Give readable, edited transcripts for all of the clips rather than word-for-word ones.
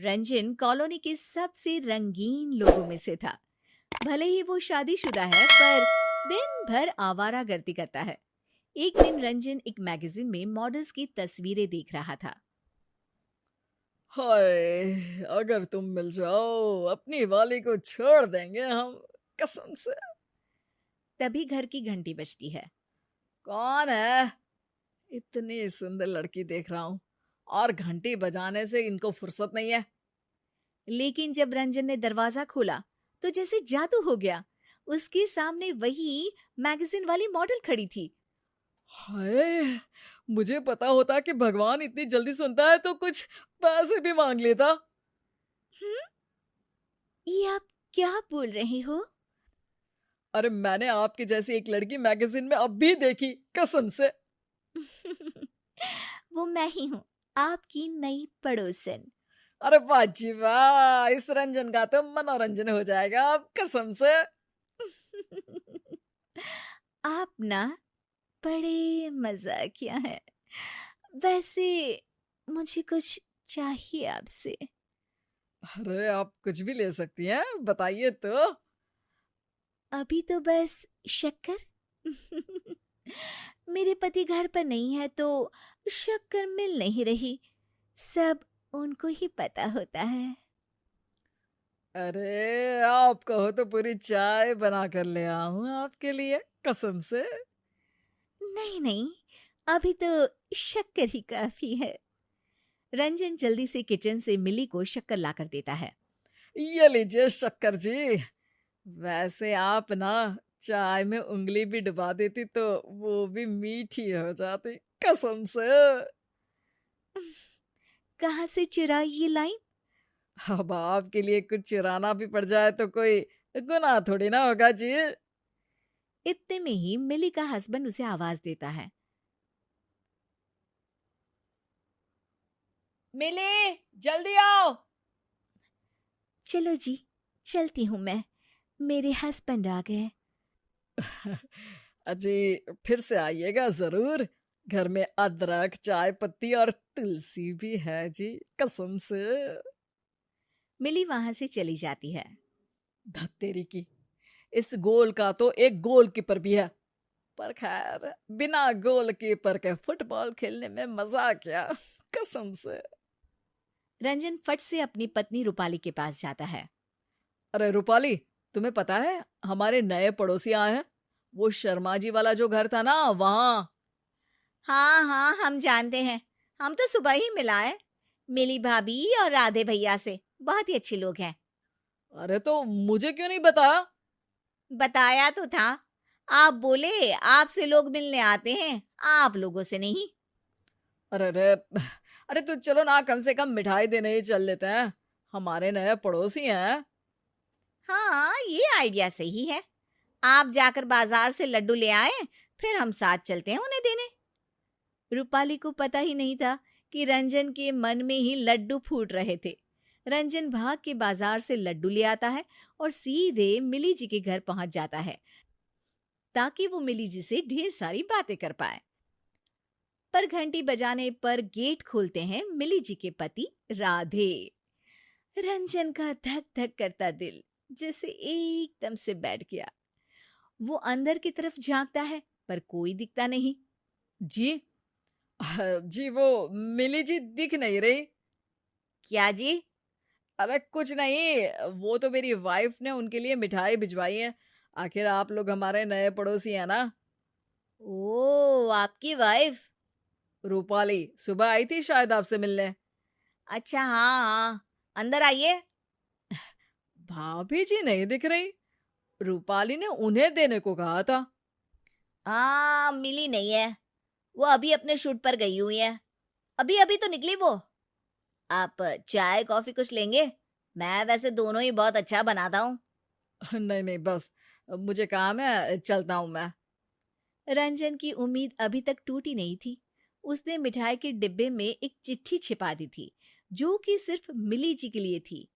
Ranjan colony के सबसे रंगीन लोगों में से था। भले ही वो शादीशुदा है, पर दिन भर आवारागर्दी करता है। एक दिन रंजन एक मैगजीन में मॉडल्स की तस्वीरें देख रहा था। हाय, अगर तुम मिल जाओ अपनी वाली को छोड़ देंगे हम, कसम से। तभी घर की घंटी बजती है। कौन है? इतनी सुंदर लड़की देख रहा हूँ और घंटी बजाने से इनको फुर्सत नहीं है। लेकिन जब रंजन ने दरवाजा खोला तो जैसे जादू हो गया। उसके सामने वही मैगजीन वाली मॉडल खड़ी थी। हाय, मुझे पता होता कि भगवान इतनी जल्दी सुनता है तो कुछ पैसे भी मांग लेता। हम्म, ये आप क्या बोल रहे हो? अरे मैंने आपकी जैसी एक लड़की मैगजीन में अब भी देखी, कसम से। वो मैं ही हूँ, आपकी नई पड़ोसन। अरे वाह जी वाह, इस रंजन का तो मनोरंजन हो जाएगा अब, कसम से। आप ना बड़े मजाकिया हैं। वैसे मुझे कुछ चाहिए आपसे। अरे आप कुछ भी ले सकती हैं, बताइए तो। अभी तो बस शक्कर। मेरे पति घर पर नहीं है तो शक्कर मिल नहीं रही। सब उनको ही पता होता है। अरे आप कहो तो पूरी चाय बना कर ले आऊं आपके लिए, कसम से। नहीं नहीं, अभी तो शक्कर ही काफी है। रंजन जल्दी से किचन से मिली को शक्कर लाकर देता है। ये लीजिए शक्कर जी। वैसे आप ना चाय में उंगली भी डुबा देती तो वो भी मीठी हो जाती, कसम से। कहाँ से चुराई ये लाइन? अब आपके लिए कुछ चुराना भी पड़ जाए तो कोई गुनाह थोड़ी ना होगा जी। इतने में ही मिली का हस्बैंड उसे आवाज देता है। मिली, जल्दी आओ। चलो जी, चलती हूँ मैं। मेरे हस्बैंड आ गए। अजी, फिर से आइएगा जरूर। घर में अदरक, चाय पत्ती और तुलसी भी है जी, कसम से। मिली वहां से चली जाती है। धत्तेरी की, इस गोल का तो एक गोलकीपर भी है। पर खैर, बिना गोलकीपर के फुटबॉल खेलने में मजा क्या, कसम से। रंजन फट से अपनी पत्नी रूपाली के पास जाता है। अरे रूपाली, तुम्हें पता है हमारे नए पड़ोसी आए हैं? वो शर्मा जी वाला जो घर था ना, वहां। हाँ हाँ, हम जानते हैं। हम तो सुबह ही मिलाए मिली भाभी और राधे भैया से। बहुत ही अच्छे लोग हैं। अरे तो मुझे क्यों नहीं बताया? बताया तो था। आप बोले आपसे लोग मिलने आते हैं, आप लोगों से नहीं। अरे अरे, अरे तो चलो ना, कम से कम मिठाई देने ही चल लेते हैं। हमारे नए पड़ोसी हैं। हाँ, ये आइडिया सही है। आप जाकर बाजार से लड्डू ले आए, फिर हम साथ चलते हैं उन्हें देने। रूपाली को पता ही नहीं था कि रंजन के मन में ही लड्डू फूट रहे थे। रंजन भाग के बाजार से लड्डू ले आता है और सीधे मिली जी के घर पहुंच जाता है, ताकि वो मिली जी से ढेर सारी बातें कर पाए। पर घंटी बजाने पर गेट खोलते हैं मिली जी के पति राधे। रंजन का धक धक करता दिल जैसे एकदम से बैठ गया। वो अंदर की तरफ झांकता है, पर कोई दिखता नहीं। जी, जी वो मिली जी दिख नहीं रही। क्या जी? अरे कुछ नहीं, वो तो मेरी वाइफ ने उनके लिए मिठाई भिजवाई है। आखिर आप लोग हमारे नए पड़ोसी हैं ना। ओ, आपकी वाइफ? रूपाली सुबह आई थी शायद आपसे मिलने। अच्छा, हाँ हाँ, अंदर आइए। भाभी जी नहीं दिख रही। रूपाली ने उन्हें देने को कहा था। हाँ, मिली नहीं है। वो अभी अपने शूट पर गई हुई है। अभी अभी तो निकली वो। आप चाय कॉफी कुछ लेंगे? मैं वैसे दोनों ही बहुत अच्छा बनाता हूँ। नहीं नहीं, बस मुझे काम है, चलता हूँ मैं। रंजन की उम्मीद अभी तक टूटी नहीं थी। उसने मिठाई के डिब्बे में एक चिट्ठी छिपा दी थी, जो कि सिर्फ मिली जी के लिए थी।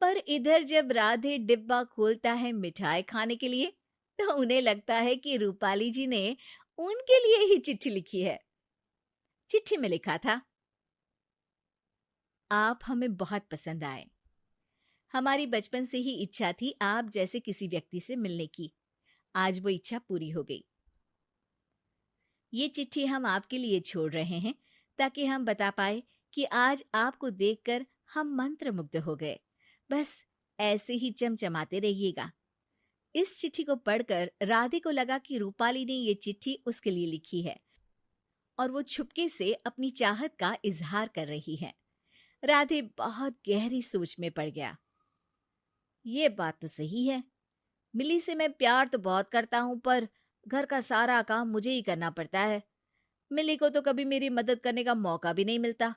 पर इधर जब राधे डिब्बा खोलता है मिठाई खाने के लिए, तो उन्हें लगता है कि रूपाली जी ने उनके लिए ही चिट्ठी लिखी है। चिट्ठी में लिखा था, आप हमें बहुत पसंद आए। हमारी बचपन से ही इच्छा थी आप जैसे किसी व्यक्ति से मिलने की। आज वो इच्छा पूरी हो गई। ये चिट्ठी हम आपके लिए छोड़ रहे हैं ताकि हम बता पाए कि आज आपको देखकर हम मंत्रमुग्ध हो गए। बस ऐसे ही चमचमाते रहिएगा। इस चिट्ठी को पढ़कर राधे को लगा कि रूपाली ने ये चिट्ठी उसके लिए लिखी है और वो छुपके से अपनी चाहत का इजहार कर रही है। राधे बहुत गहरी सोच में पड़ गया। ये बात तो सही है, मिली से मैं प्यार तो बहुत करता हूं, पर घर का सारा काम मुझे ही करना पड़ता है। मिली को तो कभी मेरी मदद करने का मौका भी नहीं मिलता।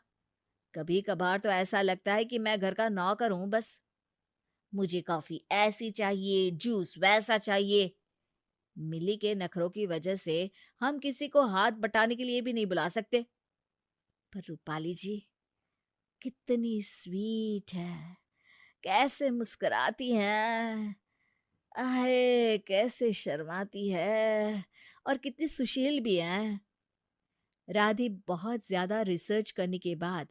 कभी कभार तो ऐसा लगता है कि मैं घर का नौकर हूं बस। मुझे कॉफी ऐसी चाहिए, जूस वैसा चाहिए। मिली के नखरों की वजह से हम किसी को हाथ बटाने के लिए भी नहीं बुला सकते। पर रूपाली जी कितनी स्वीट है, कैसे मुस्कुराती है, आहे कैसे शर्माती है और कितनी सुशील भी है। राधे बहुत ज्यादा रिसर्च करने के बाद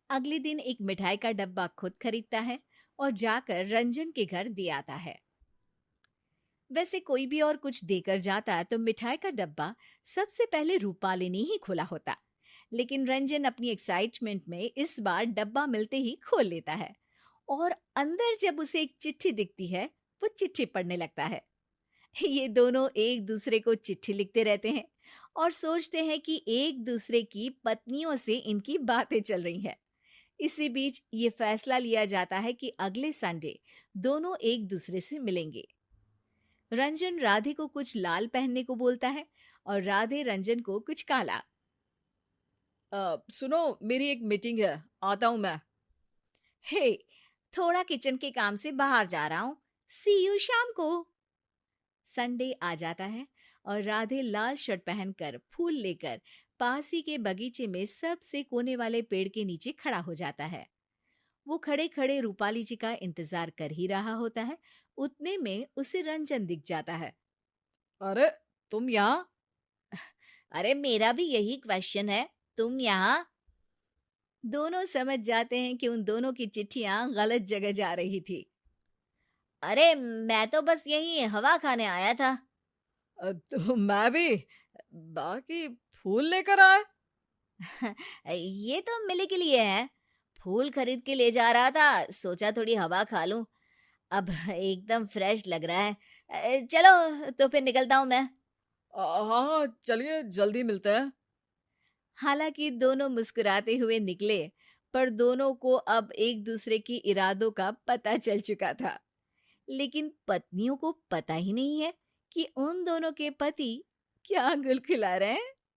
अगले दिन एक मिठाई का डब्बा खुद खरीदता है और जाकर रंजन के घर दे आता है। वैसे कोई भी और कुछ देकर जाता तो मिठाई का डब्बा सबसे पहले रूपाली ने ही खोला होता, लेकिन रंजन अपनी एक्साइटमेंट में इस बार डब्बा मिलते ही खोल लेता है और अंदर जब उसे एक चिट्ठी दिखती है वो चिट्ठी पढ़ने लगता है। ये दोनों एक दूसरे को चिट्ठी लिखते रहते हैं और सोचते हैं कि एक दूसरे की पत्नियों से इनकी बातें चल रही हैं। इसी बीच ये फैसला लिया जाता है कि अगले संडे दोनों एक दूसरे से मिलेंगे। रंजन राधे को कुछ लाल पहनने को बोलता है और राधे रंजन को कुछ काला। सुनो, मेरी एक मीटिंग है, आता हूं मैं। हे, थोड़ा किचन के काम से बाहर जा रहा हूं, सी यू शाम को। संडे आ जाता है और राधे लाल शर्ट पहनकर फूल लेकर पास ही के बगीचे में सबसे कोने वाले पेड़ के नीचे खड़ा हो जाता है। वो खड़े खड़े रूपाली जी का इंतजार कर ही रहा होता है। उतने में उसे रंजन दिख जाता है। अरे, तुम यहाँ? अरे मेरा भी यही क्वेश्चन है, तुम यहाँ? दोनों समझ जाते हैं कि उन दोनों की चिट्ठियां गलत जगह जा रही थी। अरे मैं तो बस यही हवा खाने आया था। तो मैं भी। बाकी फूल लेकर आए? ये तो मिली के लिए है। फूल खरीद के ले जा रहा था, सोचा थोड़ी हवा खा लूं। अब एकदम फ्रेश लग रहा है। चलो तो फिर निकलता हूं मैं। हाँ, चलिए जल्दी मिलते हैं। हालांकि दोनों मुस्कुराते हुए निकले, पर दोनों को अब एक दूसरे की इरादों का पता चल चुका था। लेकिन पत्नियों को पता ही नहीं है कि उन दोनों के पति क्या गुल खिला रहे हैं।